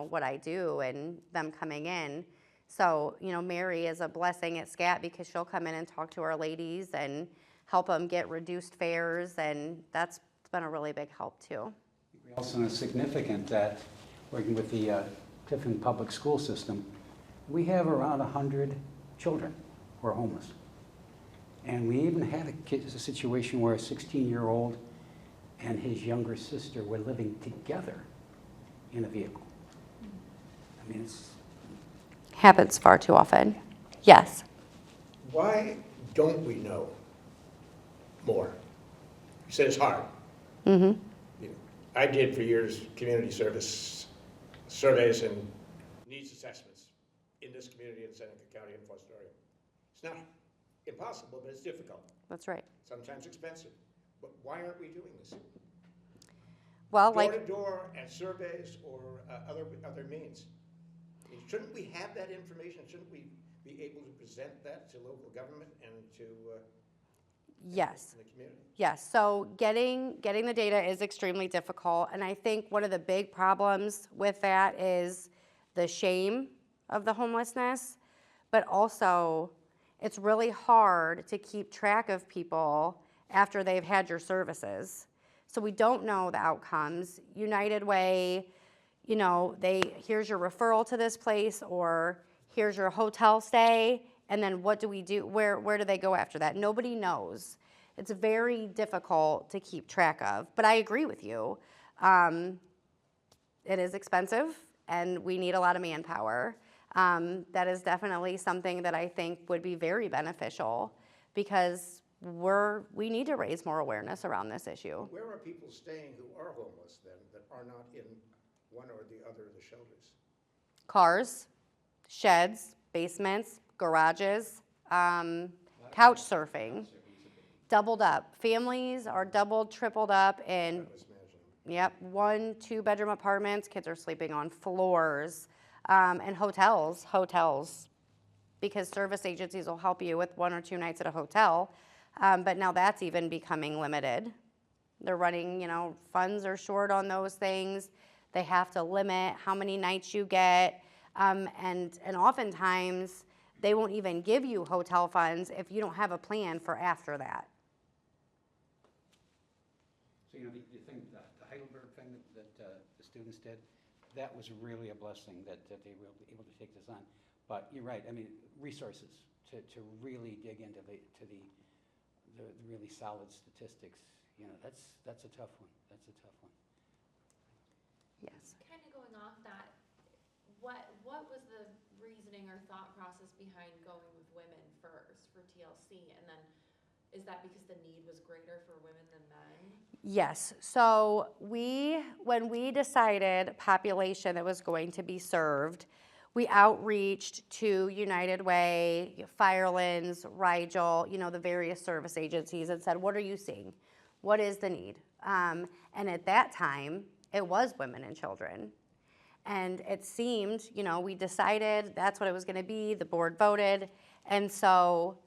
what I do and them coming in. So, Mary is a blessing at SCAT because she'll come in and talk to our ladies and help them get reduced fares, and that's been a really big help too. We also know it's significant that working with the Tiffin public school system, we have around 100 children who are homeless. And we even had a situation where a 16-year-old and his younger sister were living together in a vehicle. I mean, it's... Happens far too often. Yes. Why don't we know more? You said it's hard. Mm-hmm. I did for years community service surveys and needs assessments in this community in Seneca County and Fostoria. It's not impossible, but it's difficult. That's right. Sometimes expensive. But why aren't we doing this? Well, Door to door and surveys or other means. I mean, shouldn't we have that information? Shouldn't we be able to present that to local government and to yes. the community? Yes, so getting the data is extremely difficult, and I think one of the big problems with that is the shame of the homelessness, but also it's really hard to keep track of people after they've had your services. So we don't know the outcomes. United Way, here's your referral to this place, or here's your hotel stay, and then what do we do? Where do they go after that? Nobody knows. It's very difficult to keep track of, but I agree with you. It is expensive, and we need a lot of manpower. That is definitely something that I think would be very beneficial because we need to raise more awareness around this issue. Where are people staying who are homeless then, that are not in one or the other of the shelters? Cars, sheds, basements, garages, couch surfing, doubled up. Families are doubled, tripled up in, yep, 1-2 bedroom apartments. Kids are sleeping on floors, and hotels, because service agencies will help you with 1 or 2 nights at a hotel. But now that's even becoming limited. They're running, funds are short on those things. They have to limit how many nights you get. And oftentimes, they won't even give you hotel funds if you don't have a plan for after that. So, the thing, the Heidelberg thing that the students did, that was really a blessing that they were able to take this on. But you're right, I mean, resources to really dig into the really solid statistics, that's a tough one. That's a tough one. Yes. Kind of going off that, what was the reasoning or thought process behind going with women first for TLC? And then is that because the need was greater for women than men? Yes. So when we decided population that was going to be served, we outreached to United Way, Firelands, Rigel, the various service agencies and said, what are you seeing? What is the need? And at that time, it was women and children. And it seemed, we decided that's what it was going to be. The board voted. And so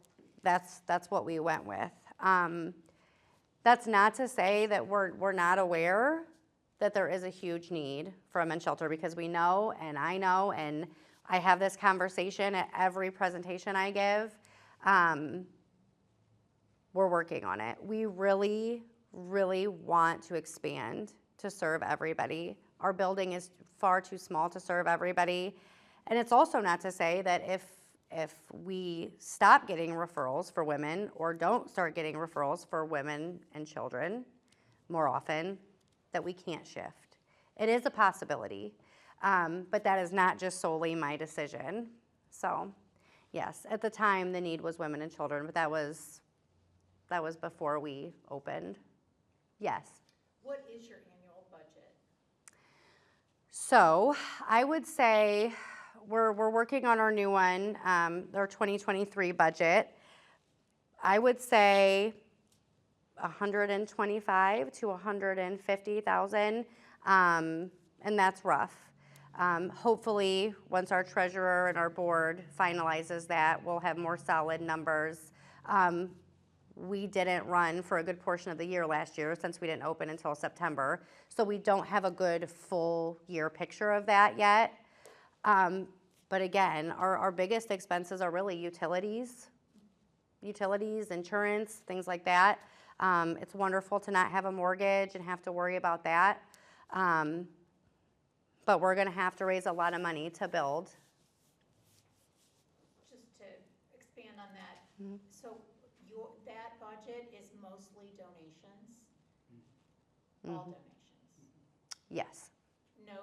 that's what we went with. That's not to say that we're not aware that there is a huge need for a men's shelter, because we know, and I know, and I have this conversation at every presentation I give. We're working on it. We really, really want to expand to serve everybody. Our building is far too small to serve everybody. And it's also not to say that if we stop getting referrals for women or don't start getting referrals for women and children more often, that we can't shift. It is a possibility, but that is not just solely my decision. So, yes, at the time the need was women and children, but that was before we opened. Yes. What is your annual budget? So I would say we're working on our new one, our 2023 budget. I would say 125 to 150,000, and that's rough. Hopefully, once our treasurer and our board finalizes that, we'll have more solid numbers. We didn't run for a good portion of the year last year since we didn't open until September, so we don't have a good full year picture of that yet. But again, our biggest expenses are really utilities, insurance, things like that. It's wonderful to not have a mortgage and have to worry about that. But we're gonna have to raise a lot of money to build. Just to expand on that, Mm-hmm. so that budget is mostly donations? Mm-hmm. All donations? Yes. No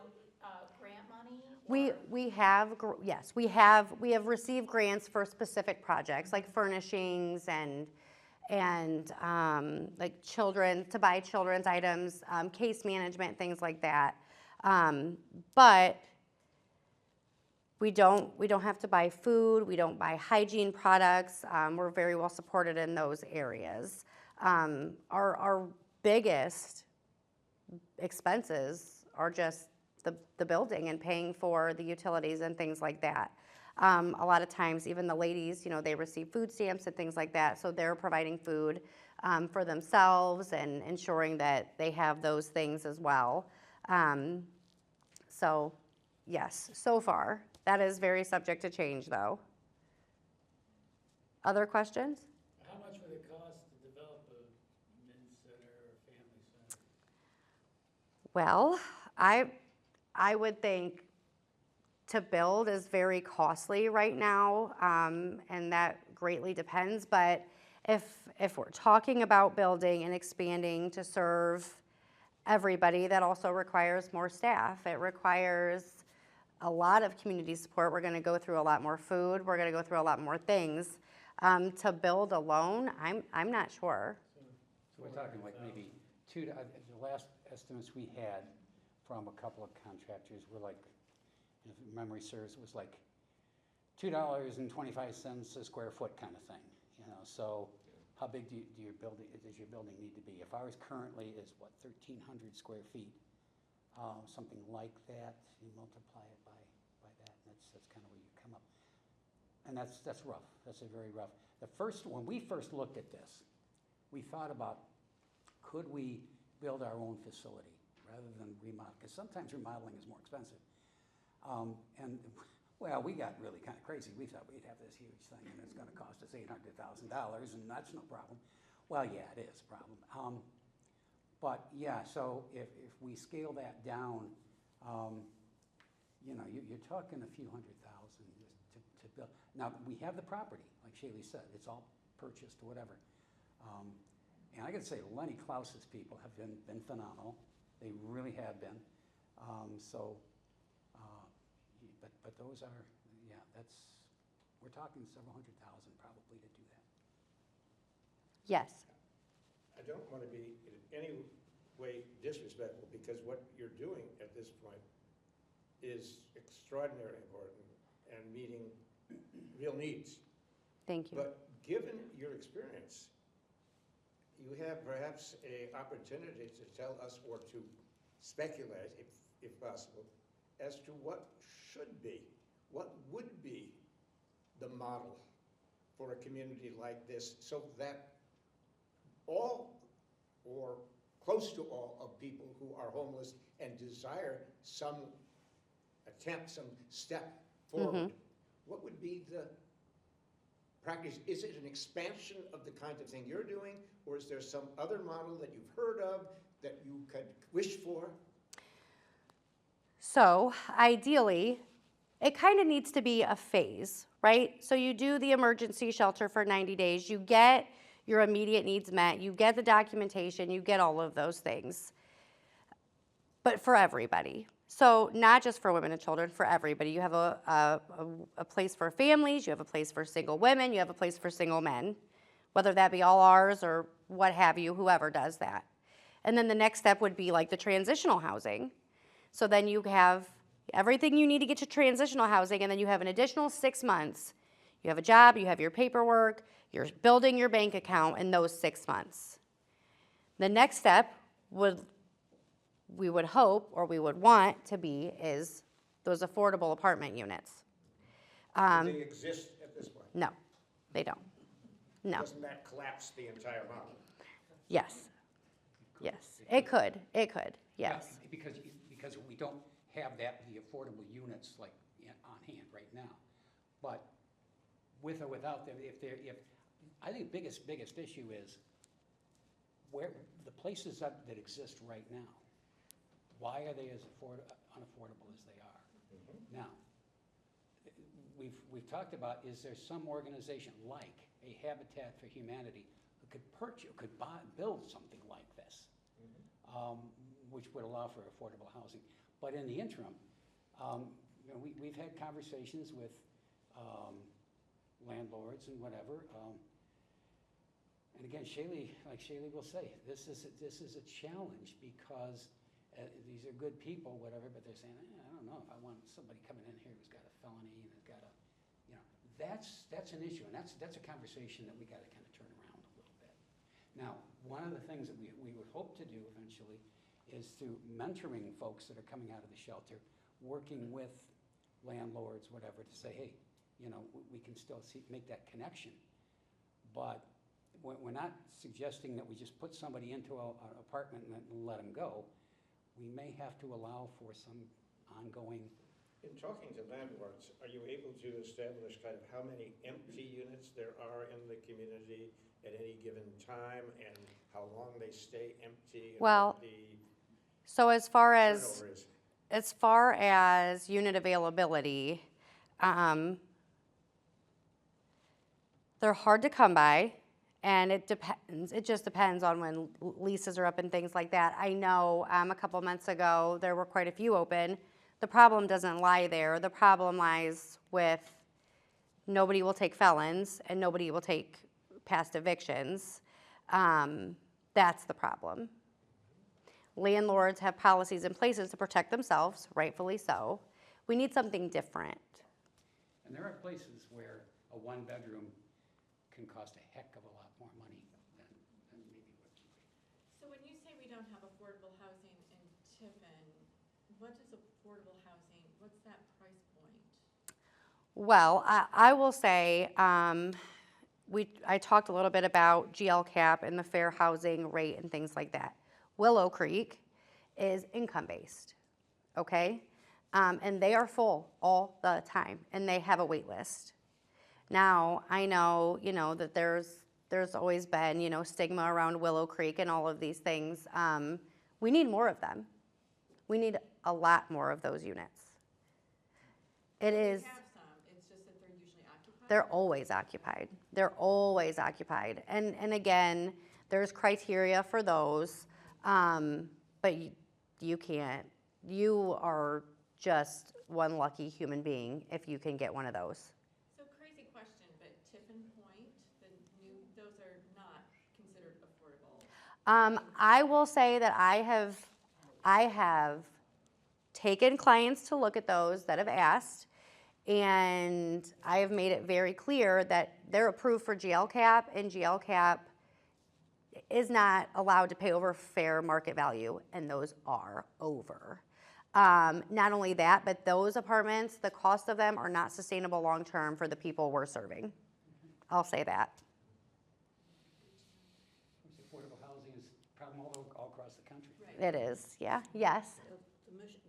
grant money? We have we have received grants for specific projects like furnishings and like to buy children's items, case management, things like that. But we don't have to buy food. We don't buy hygiene products. We're very well supported in those areas. Our biggest expenses are just the building and paying for the utilities and things like that. A lot of times, even the ladies, they receive food stamps and things like that, so they're providing food for themselves and ensuring that they have those things as well. So, yes, so far. That is very subject to change, though. Other questions? How much would it cost to develop a men's center or family center? Well, I would think to build is very costly right now, and that greatly depends. But if we're talking about building and expanding to serve everybody, that also requires more staff. It requires a lot of community support. We're going to go through a lot more food. We're going to go through a lot more things. To build alone, I'm not sure. So we're talking like maybe the last estimates we had from a couple of contractors were like, if memory serves, it was like $2.25 a square foot kind of thing. So how big does your building need to be? If ours currently is 1,300 square feet, something like that. You multiply it by that, and that's kind of where you come up. And that's rough. That's a very rough. When we first looked at this, we thought about, could we build our own facility rather than remodel? Because sometimes remodeling is more expensive. We got really kind of crazy. We thought we'd have this huge thing, and it's going to cost us $800,000, and that's no problem. Well, yeah, it is a problem. But yeah, so if we scale that down, you're talking a few $100,000 just to build. Now, we have the property, like Challie said, it's all purchased or whatever. And I got to say, Lenny Klaus's people have been phenomenal. They really have been. But those are, we're talking several $100,000 probably to do that. Yes. I don't want to be in any way disrespectful, because what you're doing at this point is extraordinarily important and meeting real needs. Thank you. But given your experience, you have perhaps an opportunity to tell us, or to speculate, if possible, as to what would be the model for a community like this, so that all or close to all of people who are homeless and desire some step forward, what would be the practice, is it an expansion of the kind of thing you're doing, or is there some other model that you've heard of that you could wish for? So ideally, it kind of needs to be a phase, right? So you do the emergency shelter for 90 days, you get your immediate needs met, you get the documentation, you get all of those things. But for everybody. So not just for women and children, for everybody. You have a place for families, you have a place for single women, you have a place for single men, whether that be all ours or what have you, whoever does that. And then the next step would be like the transitional housing. So then you have everything you need to get to transitional housing, and then you have an additional 6 months. You have a job, you have your paperwork, you're building your bank account in those 6 months. The next step we would hope, or we would want to be, is those affordable apartment units. Do they exist at this point? No, they don't. No. Doesn't that collapse the entire model? Yes. Yes. It could, yes. Yeah, because we don't have the affordable units like on hand right now. But with or without them, I think the biggest issue is where the places that exist right now, why are they as unaffordable as they are? Now, we've talked about, is there some organization like a Habitat for Humanity who could build something like this, which would allow for affordable housing? But in the interim, we've had conversations with landlords and whatever. And again, Challie will say, this is a challenge because these are good people, whatever, but they're saying, I don't know if I want somebody coming in here who's got a felony and has got a, that's an issue, and that's a conversation that we got to kind of turn around a little bit. Now, one of the things that we would hope to do eventually is through mentoring folks that are coming out of the shelter, working with landlords, whatever, to say, hey, we can still make that connection. But we're not suggesting that we just put somebody into an apartment and let them go. We may have to allow for some ongoing. In talking to landlords, are you able to establish kind of how many empty units there are in the community at any given time and how long they stay empty? And Well, so as far as unit availability, they're hard to come by, and it depends. It just depends on when leases are up and things like that. I know a couple months ago there were quite a few open. The problem doesn't lie there. The problem lies with nobody will take felons and nobody will take past evictions. That's the problem. Landlords have policies in places to protect themselves, rightfully so. We need something different. And there are places where a one-bedroom can cost a heck of a lot more money than maybe what you. So when you say we don't have affordable housing in Tiffin, what is affordable housing, what's that price point? Well, I will say, I talked a little bit about GL cap and the fair housing rate and things like that. Willow Creek is income-based, okay? And they are full all the time, and they have a wait list. Now, I know, that there's always been, stigma around Willow Creek and all of these things. We need more of them. We need a lot more of those units. It is. We have some, it's just that they're usually occupied? They're always occupied. They're always occupied. And again, there's criteria for those, but you can't. You are just one lucky human being if you can get one of those. So crazy question, but Tiffin Point, those are not considered affordable? I will say that I have taken clients to look at those that have asked, and I have made it very clear that they're approved for GL cap, and GL cap is not allowed to pay over fair market value, and those are over. Not only that, but those apartments, the cost of them are not sustainable long-term for the people we're serving. I'll say that. Affordable housing is a problem all across the country. Right. It is, yeah, yes.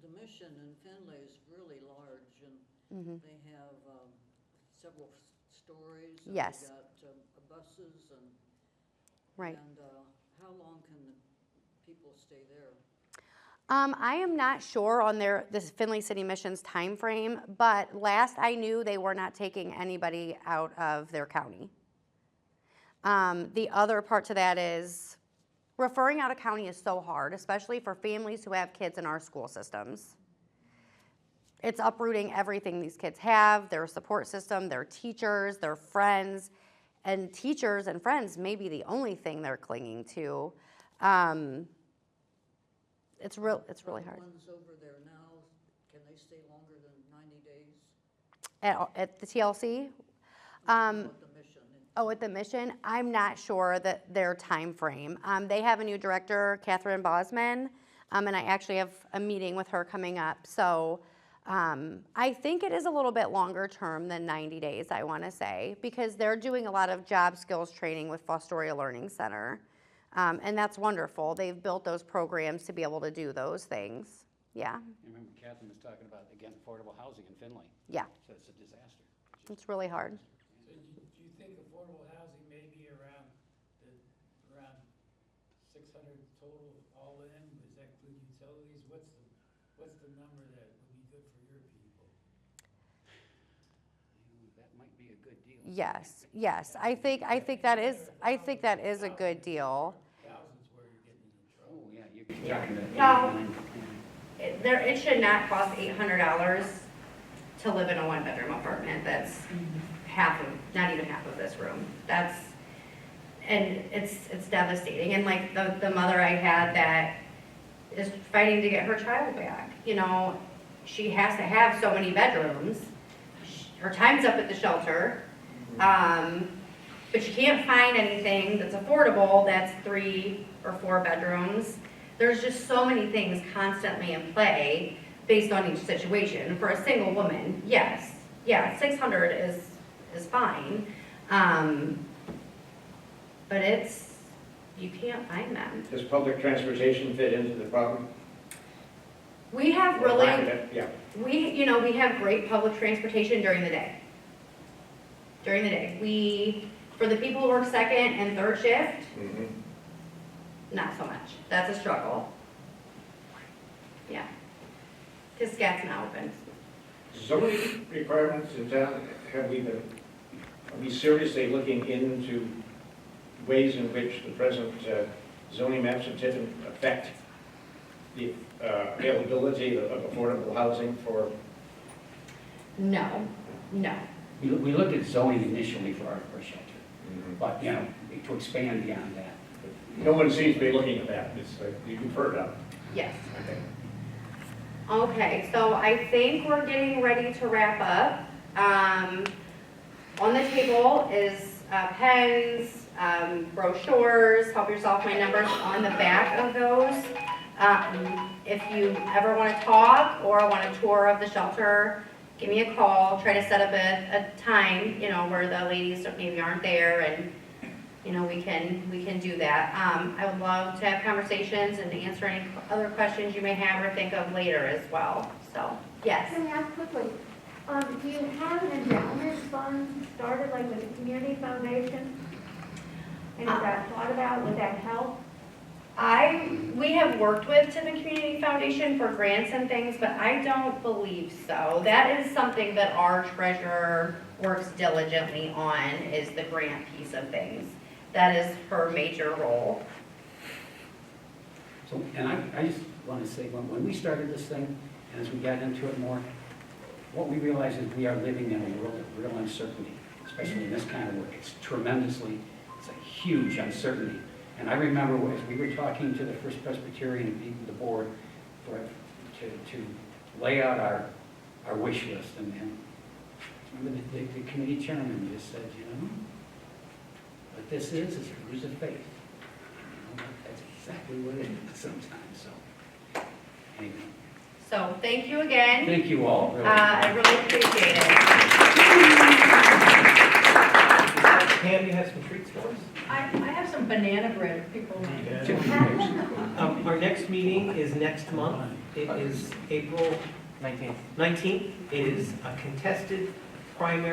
The mission in Findlay is really large, and they have several stories. Yes. And we got buses and. Right. And how long can the people stay there? I am not sure on this Findlay City Missions timeframe, but last I knew, they were not taking anybody out of their county. The other part to that is referring out of county is so hard, especially for families who have kids in our school systems. It's uprooting everything these kids have, their support system, their teachers, their friends, and teachers and friends may be the only thing they're clinging to. It's really hard. The ones over there now, can they stay longer than 90 days? At the TLC? At the mission? At the mission, I'm not sure that their time frame. They have a new director, Catherine Bosman, and I actually have a meeting with her coming up. So I think it is a little bit longer term than 90 days, I want to say, because they're doing a lot of job skills training with Fostoria Learning Center. And that's wonderful. They've built those programs to be able to do those things. Yeah. I remember Catherine was talking about, again, affordable housing in Findlay. Yeah. So it's a disaster. It's really hard. So do you think affordable housing may be around 600 total all in? Does that include utilities? What's the number that would be good for your people? That might be a good deal. Yes. I think that is a good deal. Thousands where you're getting in trouble. Oh, yeah, you're talking about No. 8, 9, 10. It should not cost $800 to live in a one-bedroom apartment that's not even half of this room. And it's devastating. And like the mother I had that is fighting to get her child back, she has to have so many bedrooms. Her time's up at the shelter, but she can't find anything that's affordable that's 3 or 4 bedrooms. There's just so many things constantly in play based on each situation. For a single woman, yes, 600 is fine, but you can't find them. Does public transportation fit into the problem? We have Yeah. we have great public transportation during the day. For the people who work second and third shift, Mm-hmm. not so much. That's a struggle. Yeah. Because SCAT's not open. Zoning requirements in town, are we seriously looking into ways in which the present zoning maps of Tiffin affect the availability of affordable housing for? No. We looked at zoning initially for our shelter, but, to expand beyond that. No one seems to be looking at that. You've heard of it. Yes. Okay. Okay, so I think we're getting ready to wrap up. On the table is pens, brochures, help yourself, my numbers on the back of those. If you ever want to talk or want a tour of the shelter, give me a call. Try to set up a time, where the ladies maybe aren't there, and we can do that. I would love to have conversations and answer any other questions you may have or think of later as well. So, yes. Can I ask quickly, do you have an endowment fund started like with the community foundation? And is that thought about, would that help? We have worked with Tiffin Community Foundation for grants and things, but I don't believe so. That is something that our treasurer works diligently on, is the grant piece of things. That is her major role. So, and I just want to say, when we started this thing, and as we got into it more, what we realized is we are living in a world of real uncertainty, especially in this kind of work. It's a huge uncertainty. And I remember as we were talking to the First Presbyterian people, the board, to lay out our wish list, and remember the committee chairman just said, what this is a lose of faith. That's exactly what it is sometimes. So, anyway. So thank you again. Thank you all. Really. I really appreciate it. Pam, you have some treats for us? I have some banana bread if people want. Our next meeting is next month. It is April 19th. It is a contested primary.